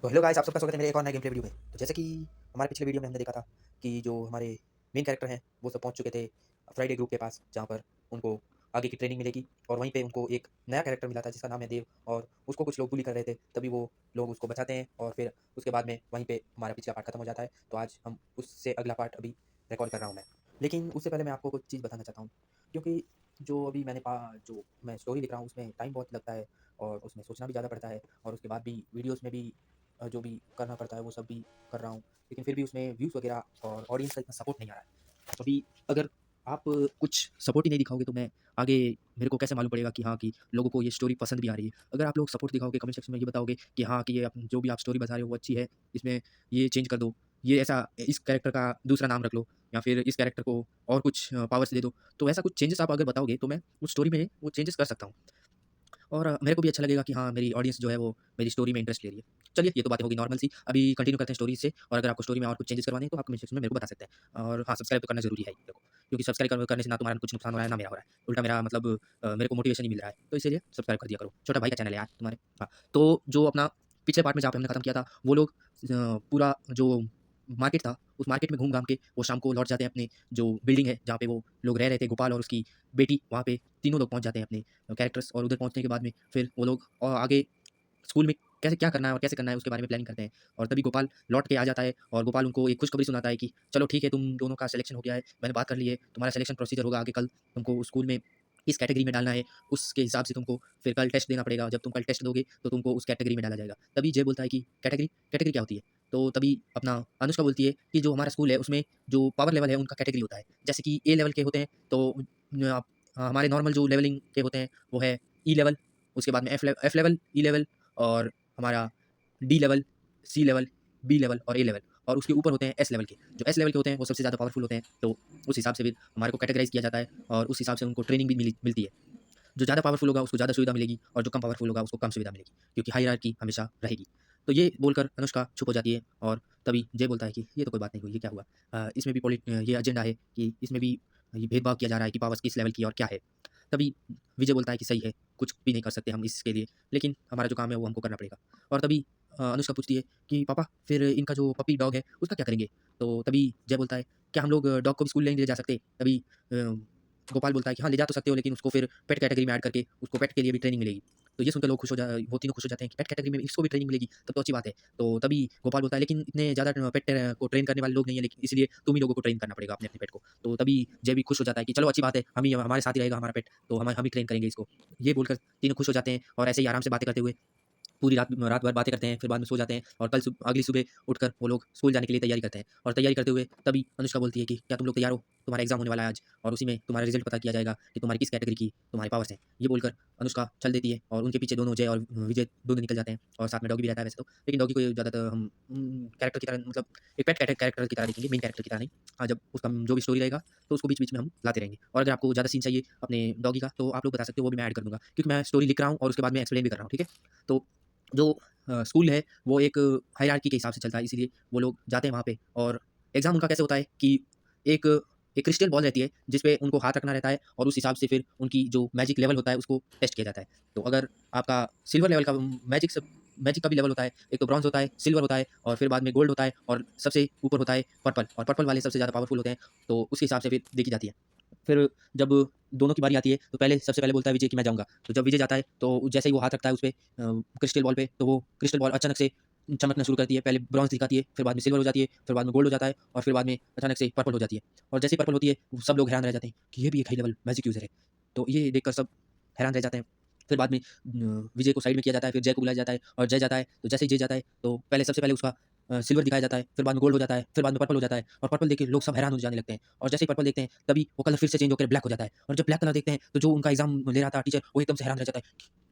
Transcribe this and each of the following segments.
तो hello guys, आप सबका स्वागत है मेरे एक और नए गेम प्ले वीडियो में। तो जैसे कि हमारे पिछले वीडियो में हमने देखा था कि जो हमारे मेन कैरेक्टर हैं वो सब पहुंच चुके थे फ्राइडे ग्रुप के पास, जहां पर उनको आगे की ट्रेनिंग मिलेगी। और वहीं पे उनको एक नया कैरेक्टर मिला था जिसका नाम है देव, और उसको कुछ लोग बुली कर रहे थे। तभी वो लोग उसको बचाते हैं और फिर उसके बाद में वहीं पे हमारा पिछला पार्ट खत्म हो जाता है। तो आज हम उससे अगला पार्ट अभी रिकॉर्ड कर रहा हूँ मैं। लेकिन उससे पहले मैं आपको कुछ चीज़ बताना चाहता हूँ, क्योंकि जो अभी जो मैं स्टोरी लिख रहा हूँ उसमें टाइम बहुत लगता है और उसमें सोचना भी ज़्यादा पड़ता है, और उसके बाद भी वीडियोज़ में भी जो भी करना पड़ता है वो सब भी कर रहा हूँ। लेकिन फिर भी उसमें व्यूज़ वगैरह और ऑडियंस का इतना सपोर्ट नहीं आ रहा है। तो अभी अगर आप कुछ सपोर्ट ही नहीं दिखाओगे तो मैं आगे मेरे को कैसे मालूम पड़ेगा कि हाँ, कि लोगों को ये स्टोरी पसंद भी आ रही है। अगर आप लोग सपोर्ट दिखाओगे, कमेंट सेक्शन में ये बताओगे कि हाँ, कि ये जो भी आप स्टोरी बता रहे हो वो अच्छी है, इसमें ये चेंज कर दो, ये ऐसा इस कैरेक्टर का दूसरा नाम रख लो, या फिर इस कैरेक्टर को और कुछ पावर्स दे दो। तो ऐसा कुछ चेंजेस आप अगर बताओगे तो मैं उस स्टोरी में वो चेंजेस कर सकता हूँ। और मेरे को भी अच्छा लगेगा कि हाँ, मेरी ऑडियंस जो है वो मेरी स्टोरी में इंटरेस्ट ले रही है। चलिए, ये तो बातें होगी नॉर्मल सी। अभी कंटिन्यू करते हैं स्टोरी से, और अगर आपको स्टोरी में और कुछ चेंजेस करवाने हैं तो आप कमेंट सेक्शन में मेरे को बता सकते हैं। और हाँ, सब्सक्राइब तो करना ज़रूरी है देखो, क्योंकि सब्सक्राइब करने से ना तुम्हारा कुछ नुकसान हो रहा है ना मेरा हो रहा है। उल्टा मेरा मतलब मेरे को मोटिवेशन ही मिल रहा है। तो इसीलिए सब्सक्राइब कर दिया करो। छोटा भाई का चैनल है यार तुम्हारे। हाँ, तो जो अपना पिछले पार्ट में जहाँ पे हमने खत्म किया था, वो लोग पूरा जो मार्केट था, उस मार्केट में घूम-घाम के वो शाम को लौट जाते हैं अपने जो बिल्डिंग है जहाँ पे वो लोग रह रहे थे, गोपाल और उसकी बेटी, वहाँ पे तीनों लोग पहुँच जाते हैं अपने कैरेक्टर्स। और उधर पहुँचने के बाद में फिर वो लोग और आगे स्कूल में कैसे क्या करना है और कैसे करना है उसके बारे में प्लानिंग करते हैं। और तभी गोपाल लौट के आ जाता है और गोपाल उनको एक खुशखबरी सुनाता है कि चलो ठीक है, तुम दोनों का सिलेक्शन हो गया है, मैंने बात कर ली है, तुम्हारा सिलेक्शन प्रोसीजर होगा आगे कल, तुमको स्कूल में किस कैटेगरी में डालना है, उसके हिसाब से तुमको फिर कल टेस्ट देना पड़ेगा। जब तुम कल टेस्ट दोगे तो तुमको उस कैटेगरी में डाला जाएगा। तभी जय बोलता है कि कैटेगरी कैटेगरी क्या होती है? तो तभी अपना अनुष्का बोलती है कि जो हमारा स्कूल है उसमें जो पावर लेवल है उनका कैटेगरी होता है। जैसे कि ए लेवल के होते हैं तो हमारे नॉर्मल जो लेवलिंग के होते हैं वो है ई लेवल, उसके बाद में एफ लेवल, ई लेवल, और हमारा डी लेवल, सी लेवल, बी लेवल और ए लेवल। और उसके ऊपर होते हैं एस लेवल के। जो एस लेवल के होते हैं वो सबसे ज़्यादा पावरफुल होते हैं। तो उस हिसाब से फिर हमारे को कैटेगराइज़ किया जाता है और उस हिसाब से उनको ट्रेनिंग भी मिलती है। जो ज़्यादा पावरफुल होगा उसको ज़्यादा सुविधा मिलेगी, और जो कम पावरफुल होगा उसको कम सुविधा मिलेगी, क्योंकि हायरार्की हमेशा रहेगी। तो ये बोलकर अनुष्का चुप हो जाती है, और तभी जय बोलता है कि ये तो कोई बात नहीं हुई, ये क्या हुआ? इसमें भी ये एजेंडा है कि इसमें भी ये भेदभाव किया जा रहा है कि पावर्स किस लेवल की और क्या है। तभी विजय बोलता है कि सही है, कुछ भी नहीं कर सकते हम इसके लिए, लेकिन हमारा जो काम है वो हमको करना पड़ेगा। और तभी अनुष्का पूछती है कि पापा, फिर इनका जो पपी डॉग है उसका क्या करेंगे? तो तभी जय बोलता है, क्या हम लोग डॉग को भी स्कूल नहीं ले जा सकते? तभी गोपाल बोलता है कि हाँ, ले जा तो सकते हो, लेकिन उसको फिर पेट कैटेगरी में ऐड करके उसको पेट के लिए भी ट्रेनिंग मिलेगी। तो ये सुनकर लोग वो तीनों खुश हो जाते हैं कि पेट कैटेगरी में इसको भी ट्रेनिंग मिलेगी, तब तो अच्छी बात है। तो तभी गोपाल बोलता है, लेकिन इतने ज़्यादा पेट को ट्रेन करने वाले लोग नहीं है, लेकिन इसलिए तुम ही लोगों को ट्रेन करना पड़ेगा अपने अपने पेट को। तो तभी जय भी खुश हो जाता है कि चलो अच्छी बात है, हमारे साथ ही रहेगा हमारा पेट, तो हम ही ट्रेन करेंगे इसको। ये बोलकर तीनों खुश हो जाते हैं, और ऐसे ही आराम से बातें करते हुए पूरी रात भर बातें करते हैं, फिर बाद में सो जाते हैं, और अगली सुबह उठकर वो लोग स्कूल जाने के लिए तैयारी करते हैं। और तैयारी करते हुए तभी अनुष्का बोलती है कि क्या तुम लोग तैयार हो? तुम्हारा एग्ज़ाम होने वाला है आज, और उसी में तुम्हारा रिज़ल्ट पता किया जाएगा कि तुम्हारी किस कैटेगरी की तुम्हारे पावर्स हैं। ये बोलकर अनुष्का चल देती है, और उनके पीछे दोनों जय और विजय दोनों निकल जाते हैं, और साथ में डॉगी भी रहता है वैसे तो। लेकिन डॉगी को ज़्यादातर हम कैरेक्टर की तरह, मतलब एक पेट कैरेक्टर की तरह देखेंगे, मेन कैरेक्टर की तरह नहीं। हाँ, जब उसका जो भी स्टोरी रहेगा तो उसको बीच-बीच में हम लाते रहेंगे। और अगर आपको ज़्यादा सीन चाहिए अपने डॉगी का तो आप लोग बता सकते हो, वो भी मैं ऐड कर दूँगा, क्योंकि मैं स्टोरी लिख रहा हूँ और उसके बाद में एक्सप्लेन भी कर रहा हूँ, ठीक है? तो जो स्कूल है वो एक हायरार्की के हिसाब से चलता है, इसीलिए वो लोग जाते हैं वहाँ पे। और एग्ज़ाम उनका कैसे होता है कि एक एक क्रिस्टल बॉल रहती है जिस पे उनको हाथ रखना रहता है, और उस हिसाब से फिर उनकी जो मैजिक लेवल होता है उसको टेस्ट किया जाता है। तो अगर आपका सिल्वर लेवल का मैजिक का भी लेवल होता है, एक तो ब्रॉन्ज़ होता है, सिल्वर होता है, और फिर बाद में गोल्ड होता है, और सबसे ऊपर होता है पर्पल, और पर्पल वाले सबसे ज़्यादा पावरफुल होते हैं। तो उसके हिसाब से फिर देखी जाती है। फिर जब दोनों की बारी आती है तो सबसे पहले बोलता है विजय कि मैं जाऊँगा। तो जब विजय जाता है तो जैसे ही वो हाथ रखता है उसपे क्रिस्टल बॉल पे, तो वो क्रिस्टल बॉल अचानक से चमकना शुरू करती है। पहले ब्रॉन्ज़ दिखाती है, फिर बाद में सिल्वर हो जाती है, फिर बाद में गोल्ड हो जाता है, और फिर बाद में अचानक से पर्पल हो जाती है। और जैसे ही पर्पल होती है, सब लोग हैरान रह जाते हैं कि ये भी एक हाई लेवल मैजिक यूज़र है। तो ये देखकर सब हैरान रह जाते हैं। फिर बाद में विजय को साइड में किया जाता है, फिर जय को बुलाया जाता है, और जय जाता है। तो जैसे ही जय जाता है तो सबसे पहले उसका सिल्वर दिखाया जाता है, फिर बाद में गोल्ड हो जाता है, फिर बाद में पर्पल हो जाता है, और पर्पल देख के लोग सब हैरान हो जाने लगते हैं। और जैसे ही पर्पल देखते हैं तभी वो कलर फिर से चेंज होकर ब्लैक हो जाता है, और जब ब्लैक कलर देखते हैं तो जो उनका एग्ज़ाम ले रहा था टीचर, वो एकदम से हैरान रह जाता है।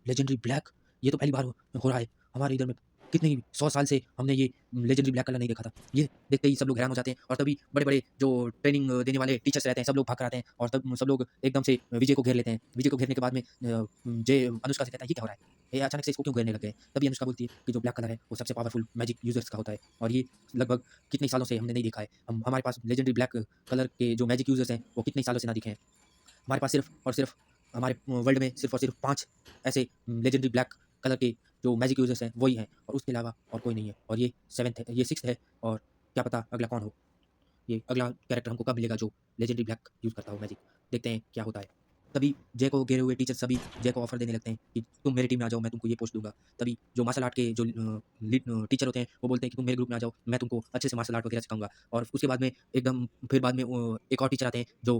लेजेंडरी ब्लैक, ये तो पहली बार हो रहा है हमारे इधर में, कितने ही 100 साल से हमने ये लेजेंडरी ब्लैक कलर नहीं देखा था। ये देखते ही सब लोग हैरान हो जाते हैं, और तभी बड़े-बड़े जो ट्रेनिंग देने वाले टीचर्स रहते हैं सब लोग भाग कर आते हैं, और तब सब लोग एकदम से विजय को घेर लेते हैं। विजय को घेरने के बाद में जय अनुष्का से कहता है, ये क्या हो रहा है? ये अचानक से इसको क्यों घेरने लग गए? तभी अनुष्का बोलती है कि जो ब्लैक कलर है वो सबसे पावरफुल मैजिक यूज़र्स का होता है, और ये लगभग कितने सालों से हमने नहीं देखा है। हमारे पास लेजेंडरी ब्लैक कलर के जो मैजिक यूज़र्स हैं वो कितने सालों से ना दिखे हैं। हमारे पास सिर्फ़ और सिर्फ़ हमारे वर्ल्ड में सिर्फ़ और सिर्फ़ 5 ऐसे लेजेंडरी ब्लैक कलर के जो मैजिक यूजर्स हैं वही हैं और उसके अलावा और कोई नहीं है। और ये 7th है, ये 6th है और क्या पता अगला कौन हो। ये अगला कैरेक्टर हमको कब मिलेगा जो लेजेंडरी ब्लैक यूज़ करता हो मैजिक। देखते हैं क्या होता है। तभी जय को घेरे हुए टीचर सभी जय को ऑफर देने लगते हैं कि तुम मेरी टीम में आ जाओ, मैं तुमको ये पोस्ट दूंगा। तभी जो मार्शल आर्ट के जो टीचर होते हैं वो बोलते हैं कि तुम मेरे ग्रुप में आ जाओ, मैं तुमको अच्छे से मार्शल आर्ट वगैरह सिखाऊंगा। और उसके बाद में एकदम फिर बाद में एक और टीचर आते हैं जो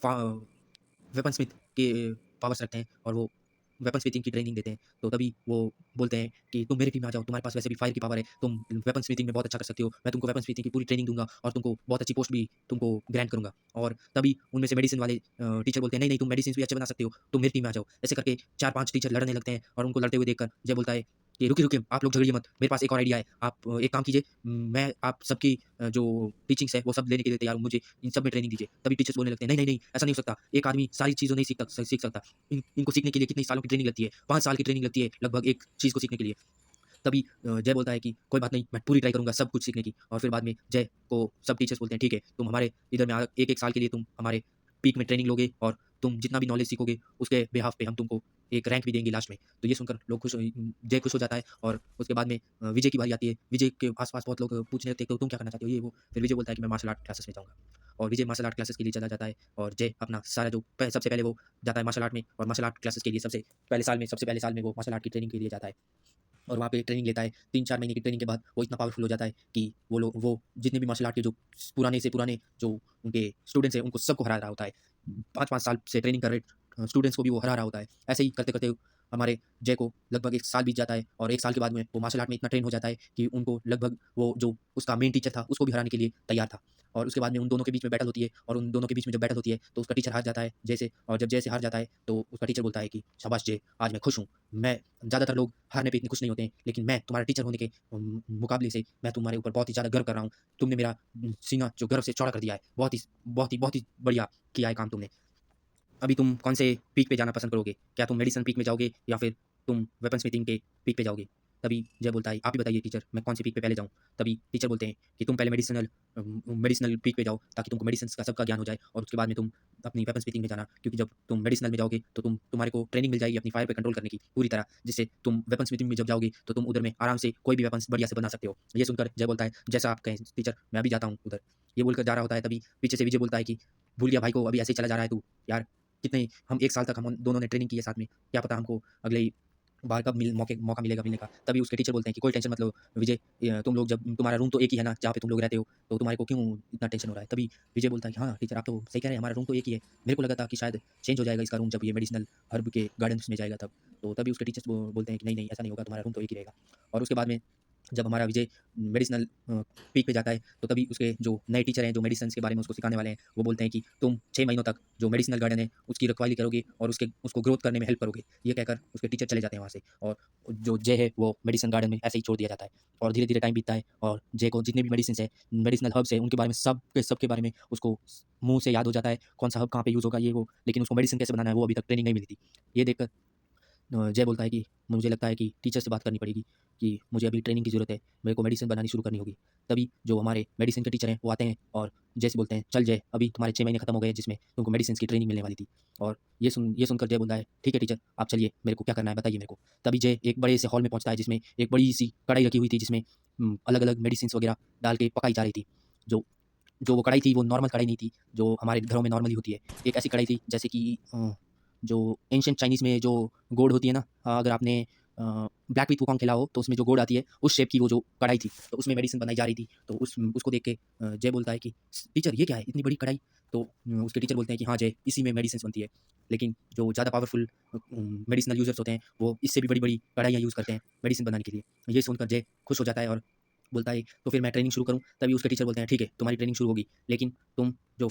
वेपन स्मिथ के पावर्स रखते हैं और वो वेपन स्मिथिंग की ट्रेनिंग देते हैं। तो तभी वो बोलते हैं कि तुम मेरी टीम में आ जाओ, तुम्हारे पास वैसे भी फायर की पावर है, तुम वेपन स्मिथिंग में बहुत अच्छा कर सकते हो, मैं तुमको वेपन स्मिथिंग की पूरी ट्रेनिंग दूंगा और तुमको बहुत अच्छी पोस्ट भी तुमको ग्रांट करूंगा। और तभी उनमें से मेडिसिन वाले टीचर बोलते हैं नहीं नहीं, तुम मेडिसिन भी अच्छे बना सकते हो, तुम मेरी टीम में आ जाओ। ऐसे करके 4-5 टीचर लड़ने लगते हैं और उनको लड़ते हुए देखकर जय बोलता है कि रुकिए रुकिए, आप लोग झगड़िए मत, मेरे पास एक और आइडिया है। आप एक काम कीजिए, मैं आप सबकी जो टीचिंग्स है वो सब लेने के लिए तैयार हूँ, मुझे इन सब में ट्रेनिंग दीजिए। तभी टीचर्स बोलने लगते हैं नहीं नहीं नहीं, ऐसा नहीं हो सकता, एक आदमी सारी चीज़ों नहीं सीख सकता। इनको सीखने के लिए कितने सालों की ट्रेनिंग लगती है, 5 साल की ट्रेनिंग लगती है लगभग एक चीज़ को सीखने के लिए। तभी जय बोलता है कि कोई बात नहीं, मैं पूरी ट्राई करूँगा सब कुछ सीखने की। और फिर बाद में जय को सब टीचर्स बोलते हैं ठीक है, तुम हमारे इधर में एक-एक साल के लिए तुम हमारे पीक में ट्रेनिंग लोगे और तुम जितना भी नॉलेज सीखोगे उसके बिहाफ़ पे हम तुमको एक रैंक भी देंगे लास्ट में। तो ये सुनकर लोग जय खुश हो जाता है और उसके बाद में विजय की बारी आती है। विजय के आस-पास बहुत लोग पूछने लगते हैं तो तुम क्या करना चाहते हो ये वो? फिर विजय बोलता है कि मैं मार्शल आर्ट क्लासेस में जाऊँगा। और विजय मार्शल आर्ट क्लासेस के लिए चला जाता है और जय अपना सारा जो सबसे पहले वो जाता है मार्शल आर्ट में और मार्शल आर्ट क्लासेस के लिए सबसे पहले साल में वो मार्शल आर्ट की ट्रेनिंग के लिए जाता है। और वहाँ पे ट्रेनिंग लेता है। 3-4 महीने की ट्रेनिंग के बाद वो इतना पावरफुल हो जाता है कि वो जितने भी मार्शल आर्ट के जो पुराने से पुराने जो उनके स्टूडेंट्स हैं, उनको सबको हरा रहा होता है। 5-5 साल से ट्रेनिंग कर रहे स्टूडेंट्स को भी वो हरा रहा होता है। ऐसे ही करते-करते हमारे जय को लगभग 1 साल बीत जाता है और 1 साल के बाद में वो मार्शल आर्ट में इतना ट्रेन हो जाता है कि उनको लगभग वो जो उसका मेन टीचर था, उसको भी हराने के लिए तैयार था। और उसके बाद में उन दोनों के बीच में बैटल होती है और उन दोनों के बीच में जब बैटल होती है, तो उसका टीचर हार जाता है जय से। और जब जय से हार जाता है, तो उसका टीचर बोलता है कि शाबाश जय, आज मैं खुश हूँ। मैं ज़्यादातर लोग हारने पे इतने खुश नहीं होते हैं, लेकिन मैं तुम्हारा टीचर होने के मुकाबले से मैं तुम्हारे ऊपर बहुत ही ज़्यादा गर्व कर रहा हूँ। तुमने मेरा सीना जो गर्व से चौड़ा कर दिया है। बहुत ही बढ़िया किया है काम तुमने। अभी तुम कौन से पीक पे जाना पसंद करोगे? क्या तुम मेडिसिन पीक में जाओगे या फिर तुम वेपन स्मिथिंग के पीक पे जाओगे? तभी जय बोलता है, आप ही बताइए टीचर, मैं कौन से पीक पे पहले जाऊँ? तभी टीचर बोलते हैं कि तुम पहले मेडिसिनल पीक पे जाओ ताकि तुमको मेडिसिन्स का सबका ज्ञान हो जाए और उसके बाद में तुम अपनी वेपन स्मिथिंग में जाना, क्योंकि जब तुम मेडिसिनल में जाओगे तो तुम्हारे को ट्रेनिंग मिल जाएगी अपनी फायर पे कंट्रोल करने की पूरी तरह, जिससे तुम वेपन स्मिथिंग में जब जाओगे तो तुम उधर में आराम से कोई भी वेपन्स बढ़िया से बना सकते हो। ये सुनकर जय बोलता है, जैसा आप कहें टीचर, मैं अभी जाता हूँ उधर। ये बोलकर जा रहा होता है, तभी पीछे से विजय बोलता है कि भूल गया भाई को, अभी ऐसे ही चला जा रहा है तू? यार कितने हम 1 साल तक हम दोनों ने ट्रेनिंग की है साथ में, क्या पता हमको अगले बार कब मौका मिलेगा मिलने का। तभी उसके टीचर बोलते हैं कि कोई टेंशन मत लो विजय, तुम लोग जब तुम्हारा रूम तो एक ही है ना जहाँ पे तुम लोग रहते हो, तो तुम्हारे को क्यों इतना टेंशन हो रहा है? तभी विजय बोलता है कि हाँ टीचर, आप तो सही कह रहे हैं, हमारा रूम तो एक ही है, मेरे को लगा था कि शायद चेंज हो जाएगा इसका रूम जब ये मेडिसिनल हर्ब के गार्डन्स में जाएगा तब। तो तभी उसके टीचर्स बोलते हैं कि नहीं नहीं, ऐसा नहीं होगा, तुम्हारा रूम तो एक ही रहेगा। और उसके बाद में जब हमारा विजय मेडिसिनल पीक पे जाता है, तो तभी उसके जो नए टीचर हैं जो मेडिसिन के बारे में उसको सिखाने वाले हैं, वो बोलते हैं कि तुम 6 महीनों तक जो मेडिसिनल गार्डन है उसकी रखवाली करोगे और उसको ग्रोथ करने में हेल्प करोगे। ये कहकर उसके टीचर चले जाते हैं वहाँ से और जो जय है वो मेडिसिन गार्डन में ऐसे ही छोड़ दिया जाता है। और धीरे धीरे टाइम बीतता है और जय को जितने भी मेडिसिन है, मेडिसिनल हर्ब्स है, उनके बारे में सबके बारे में उसको मुंह से याद हो जाता है, कौन सा हर्ब कहाँ पे यूज़ होगा ये वो, लेकिन उसको मेडिसिन कैसे बनाना है वो अभी तक ट्रेनिंग नहीं मिली थी। ये देखकर जय बोलता है कि मुझे लगता है कि टीचर से बात करनी पड़ेगी कि मुझे अभी ट्रेनिंग की ज़रूरत है, मेरे को मेडिसिन बनानी शुरू करनी होगी। तभी जो हमारे मेडिसिन के टीचर हैं वो आते हैं और जय से बोलते हैं, चल जय, अभी तुम्हारे 6 महीने खत्म हो गए जिसमें तुमको मेडिसिन की ट्रेनिंग मिलने वाली थी। और ये सुनकर जय बोलता है, ठीक है टीचर, आप चलिए, मेरे को क्या करना है बताइए मेरे को। तभी जय एक बड़े से हॉल में पहुँचता है जिसमें एक बड़ी सी कढ़ाई रखी हुई थी, जिसमें अलग अलग मेडिसिन वगैरह डाल के पकाई जा रही थी। जो जो वो कढ़ाई थी वो नॉर्मल कढ़ाई नहीं थी, जो हमारे घरों में नॉर्मली होती है। एक ऐसी कढ़ाई थी जैसे कि जो एंशिएंट चाइनीज़ में जो गोर्ड होती है ना, अगर आपने ब्लैक विथ वुकोंग खेला हो तो उसमें जो गोर्ड आती है उस शेप की वो जो कढ़ाई थी, तो उसमें मेडिसिन बनाई जा रही थी। तो उसको देख के जय बोलता है कि टीचर ये क्या है इतनी बड़ी कढ़ाई? तो उसके टीचर बोलते हैं कि हाँ जय, इसी में मेडिसिन बनती है, लेकिन जो ज़्यादा पावरफुल मेडिसिनल यूजर्स होते हैं वो इससे भी बड़ी बड़ी कढ़ाइयाँ यूज़ करते हैं मेडिसिन बनाने के लिए। ये सुनकर जय खुश हो जाता है और बोलता है तो फिर मैं ट्रेनिंग शुरू करूँ? तभी उसके टीचर बोलते हैं ठीक है, तुम्हारी ट्रेनिंग शुरू होगी, लेकिन तुम जो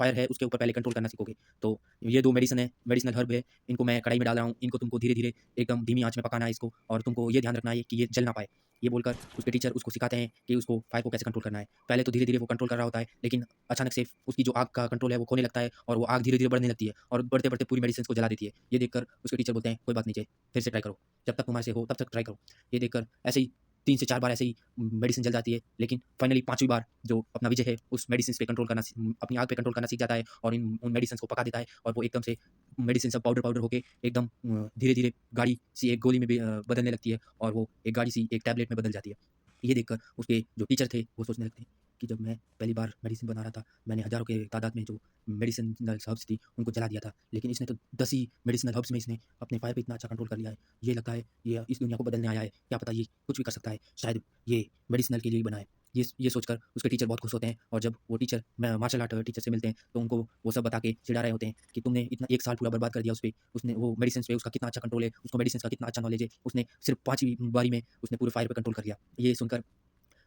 फायर है उसके ऊपर पहले कंट्रोल करना सीखोगे। तो ये 2 मेडिसिन है, मेडिसिनल हर्ब है, इनको मैं कढ़ाई में डाल रहा हूँ, इनको तुमको धीरे-धीरे एकदम धीमी आँच में पकाना है इसको, और तुमको ये ध्यान रखना है कि ये जल ना पाए। ये बोलकर उसके टीचर उसको सिखाते हैं कि उसको फायर को कैसे कंट्रोल करना है। पहले तो धीरे-धीरे वो कंट्रोल कर रहा होता है, लेकिन अचानक से उसकी जो आग का कंट्रोल है वो खोने लगता है और वो आग धीरे-धीरे बढ़ने लगती है और बढ़ते-बढ़ते पूरी मेडिसिन्स को जला देती है। ये देखकर उसके टीचर बोलते हैं, कोई बात नहीं जय, फिर से ट्राई करो, जब तक तुम्हारे से हो तब तक ट्राई करो। ये देखकर ऐसे ही 3 से 4 बार ऐसे ही मेडिसिन जल जाती है, लेकिन फाइनली 5वीं बार जो अपना विजय है उस मेडिसिन पे कंट्रोल करना अपनी आग पे कंट्रोल करना सीख जाता है और उन मेडिसिन को पका देता है और वो एकदम से मेडिसिन सब पाउडर पाउडर होके एकदम धीरे-धीरे गाढ़ी सी एक गोली में बदलने लगती है और वो एक गाढ़ी सी एक टैबलेट में बदल जाती है। ये देखकर उसके जो टीचर थे वो सोचने लगते हैं कि जब मैं पहली बार मेडिसिन बना रहा था, मैंने हज़ारों के तादाद में जो मेडिसिनल हर्ब्स थी उनको जला दिया था, लेकिन इसने तो 10 ही मेडिसिनल हर्ब्स में इसने अपने फायर पे इतना अच्छा कंट्रोल कर लिया है। ये लगता है ये इस दुनिया को बदलने आया है, क्या पता ये कुछ भी कर सकता है, शायद ये मेडिसिनल के लिए ही बना है। ये सोचकर उसके टीचर बहुत खुश होते हैं और जब वो टीचर मार्शल आर्ट टीचर से मिलते हैं तो उनको वो सब बता के चिढ़ा रहे होते हैं कि तुमने इतना 1 साल पूरा बर्बाद कर दिया उस पे, उसने वो मेडिसिन्स पे उसका कितना अच्छा कंट्रोल है, उसको मेडिसिन्स का कितना अच्छा नॉलेज है, उसने सिर्फ 5वीं बारी में उसने पूरे फायर पे कंट्रोल कर लिया। ये सुनकर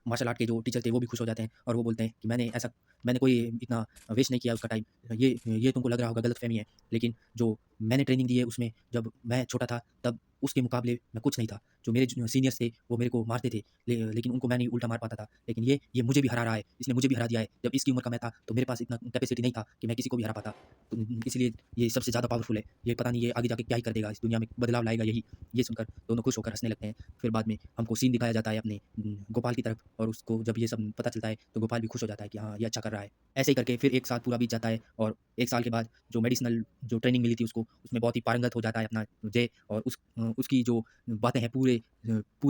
मार्शल आर्ट के जो टीचर थे वो भी खुश हो जाते हैं और वो बोलते हैं कि मैंने कोई इतना वेस्ट नहीं किया उसका टाइम, ये तुमको लग रहा होगा गलतफ़हमी है, लेकिन जो मैंने ट्रेनिंग दी है उसमें जब मैं छोटा था तब उसके मुकाबले मैं कुछ नहीं था। जो मेरे जो सीनियर्स थे वो मेरे को मारते थे, लेकिन उनको मैं नहीं उल्टा मार पाता था। लेकिन ये मुझे भी हरा रहा है, इसने मुझे भी हरा दिया है। जब इसकी उम्र का मैं था तो मेरे पास इतना कैपेसिटी नहीं था कि मैं किसी को भी हरा पाता। तो इसलिए ये सबसे ज़्यादा पावरफुल है। ये पता नहीं ये आगे जाके क्या ही कर देगा, इस दुनिया में बदलाव लाएगा यही। ये सुनकर दोनों खुश होकर हँसने लगते हैं। फिर बाद में हमको सीन दिखाया जाता है अपने गोपाल की तरफ और उसको जब ये सब पता चलता है तो गोपाल भी खुश हो जाता है कि हाँ, ये अच्छा कर रहा है। ऐसे ही करके फिर 1 साल पूरा बीत जाता है और 1 साल के बाद जो मेडिसिनल जो ट्रेनिंग मिली थी उसको, उसमें बहुत ही पारंगत हो जाता है अपना जय और उसकी जो बातें हैं पूरे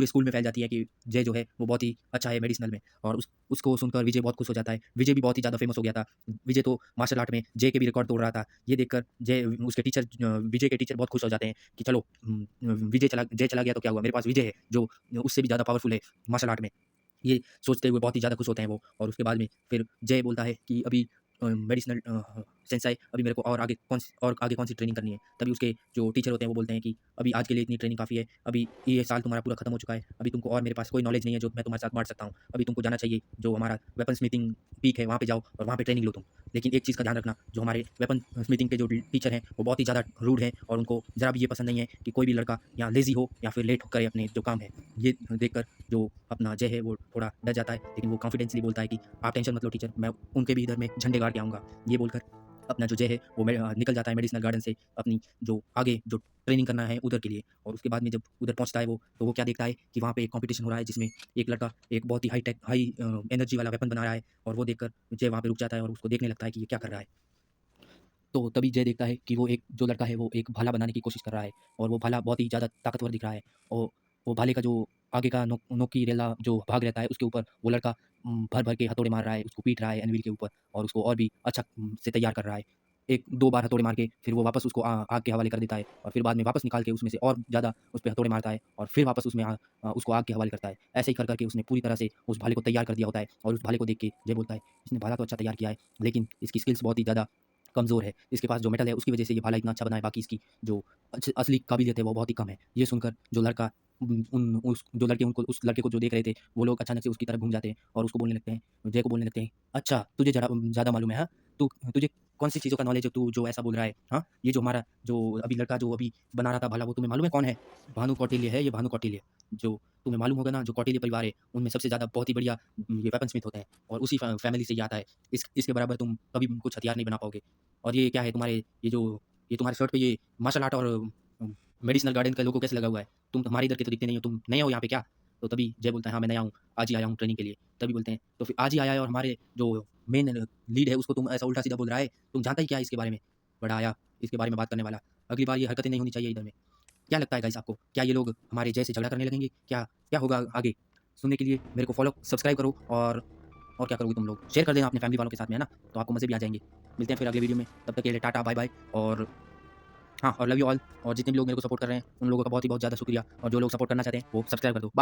स्कूल में फैल जाती है कि जय जो है वो बहुत ही अच्छा है मेडिसिनल में और उसको सुनकर विजय बहुत खुश हो जाता है। विजय भी बहुत ही ज़्यादा फेमस हो गया था। विजय तो मार्शल आर्ट में जय के भी रिकॉर्ड तोड़ रहा था। ये देखकर उसके टीचर विजय के टीचर बहुत खुश हो जाते हैं कि चलो जय चला गया तो क्या हुआ? मेरे पास विजय है जो उससे भी ज़्यादा पावरफुल है मार्शल आर्ट में। ये सोचते हुए बहुत ही ज़्यादा खुश होते हैं वो और उसके बाद में फिर जय बोलता है कि अभी मेडिसिनल सेंसाई अभी मेरे को और आगे कौन सी ट्रेनिंग करनी है। तभी उसके जो टीचर होते हैं वो बोलते हैं कि अभी आज के लिए इतनी ट्रेनिंग काफ़ी है, अभी ये साल तुम्हारा पूरा खत्म हो चुका है, अभी तुमको और मेरे पास कोई नॉलेज नहीं है जो मैं तुम्हारे साथ बांट सकता हूँ, अभी तुमको जाना चाहिए जो हमारा वेपन स्मिथिंग पीक है वहाँ पे जाओ और वहाँ पे ट्रेनिंग लो तुम। लेकिन एक चीज़ का ध्यान रखना, जो हमारे वेपन स्मिथिंग के जो टीचर हैं वो बहुत ही ज़्यादा रूड हैं और उनको ज़रा भी ये पसंद नहीं है कि कोई भी लड़का यहाँ लेज़ी हो या फिर लेट करे अपने जो काम है। ये देखकर जो अपना जय है वो थोड़ा डर जाता है, लेकिन वो कॉन्फिडेंसली बोलता है कि आप टेंशन मत लो टीचर, मैं उनके भी इधर में झंडे गाड़ के आऊँगा। ये बोलकर अपना जो जय है वो निकल जाता है मेडिसिनल गार्डन से अपनी जो आगे जो ट्रेनिंग करना है उधर के लिए और उसके बाद में जब उधर पहुँचता है वो तो वो क्या देखता है कि वहाँ पे एक कॉम्पिटिशन हो रहा है जिसमें एक लड़का एक बहुत ही हाई एनर्जी वाला वेपन बना रहा है और वो देखकर जय वहाँ पे रुक जाता है और उसको देखने लगता है कि ये क्या कर रहा है। तो तभी जय देखता है कि वो एक जो लड़का है वो एक भाला बनाने की कोशिश कर रहा है और वो भाला बहुत ही ज़्यादा ताकतवर दिख रहा है और वो भाले का जो आगे का नोकी रेला जो भाग रहता है उसके ऊपर वो लड़का भर-भर के हथौड़े मार रहा है, उसको पीट रहा है एनिमल के ऊपर और उसको और भी अच्छा से तैयार कर रहा है। 1-2 बार हथौड़े मार के फिर वो वापस उसको आग के हवाले कर देता है और फिर बाद में वापस निकाल के उसमें से और ज़्यादा उस पे हथौड़े मारता है और फिर वापस उसमें उसको आग के हवाले करता है। ऐसे ही कर के उसने पूरी तरह से उस भाले को तैयार कर दिया होता है और उस भाले को देख के जय बोलता है, इसने भाला तो अच्छा तैयार किया है, लेकिन इसकी स्किल्स बहुत ही ज़्यादा कमज़ोर है। इसके पास जो मेटल है उसकी वज़ह से ये भाला इतना अच्छा बना है, बाकी इसकी जो असली काबिलियत है वो बहुत ही कम है। ये सुनकर जो लड़का जो लड़के उनको उस लड़के को जो देख रहे थे, वो लोग अचानक से उसकी तरफ घूम जाते हैं और उसको बोलने लगते हैं, जय को बोलने लगते हैं, "अच्छा तुझे ज़्यादा मालूम है हाँ? तुझे कौन-सी चीज़ों का नॉलेज है तू जो ऐसा बोल रहा है? हाँ? ये जो हमारा जो अभी लड़का जो अभी बना रहा था भाला वो तुम्हें मालूम है कौन है? भानु कौटिल्य है ये भानु कौटिल्य। जो तुम्हें मालूम होगा ना जो कौटिल्य परिवार है, उनमें सबसे ज़्यादा बहुत ही बढ़िया ये वेपनस्मिथ होते हैं और उसी फैमिली से ये आता है। इसके बराबर तुम कभी कुछ हथियार नहीं बना पाओगे। और ये क्या है तुम्हारे ये तुम्हारे शर्ट पे ये मार्शल आर्ट और मेडिसिनल गार्डन का लोगो कैसे लगा हुआ है? तुम हमारे इधर के तो दिखते नहीं हो, तुम नए हो यहाँ पे क्या? तो तभी जय बोलता है, हाँ, मैं नया हूँ, आज ही आया हूँ ट्रेनिंग के लिए। तभी बोलते हैं, तो फिर आज ही आया है और हमारे जो मेन लीड है उसको तुम ऐसा उल्टा-सीधा बोल रहा है, तुम जानता ही क्या है इसके बारे में? बड़ा आया इसके बारे में बात करने वाला। अगली बार ये हरकतें नहीं होनी चाहिए इधर में। क्या लगता है गाइस आपको? क्या ये लोग हमारे जय से झगड़ा करने लगेंगे? क्या होगा आगे? सुनने के लिए मेरे को सब्सक्राइब करो और क्या करोगे तुम लोग? शेयर कर देना अपने फैमिली वालों के साथ में, है ना? तो आपको मज़े भी आ जाएँगे। मिलते हैं फिर अगले वीडियो में, तब तक के लिए टाटा, बाय-बाय और हाँ, और लव यू ऑल और जितने भी लोग मेरे को सपोर्ट कर रहे हैं, उन लोगों का बहुत ही बहुत ज़्यादा शुक्रिया और जो लोग सपोर्ट करना चाहते हैं, वो सब्सक्राइब कर दो। बाय।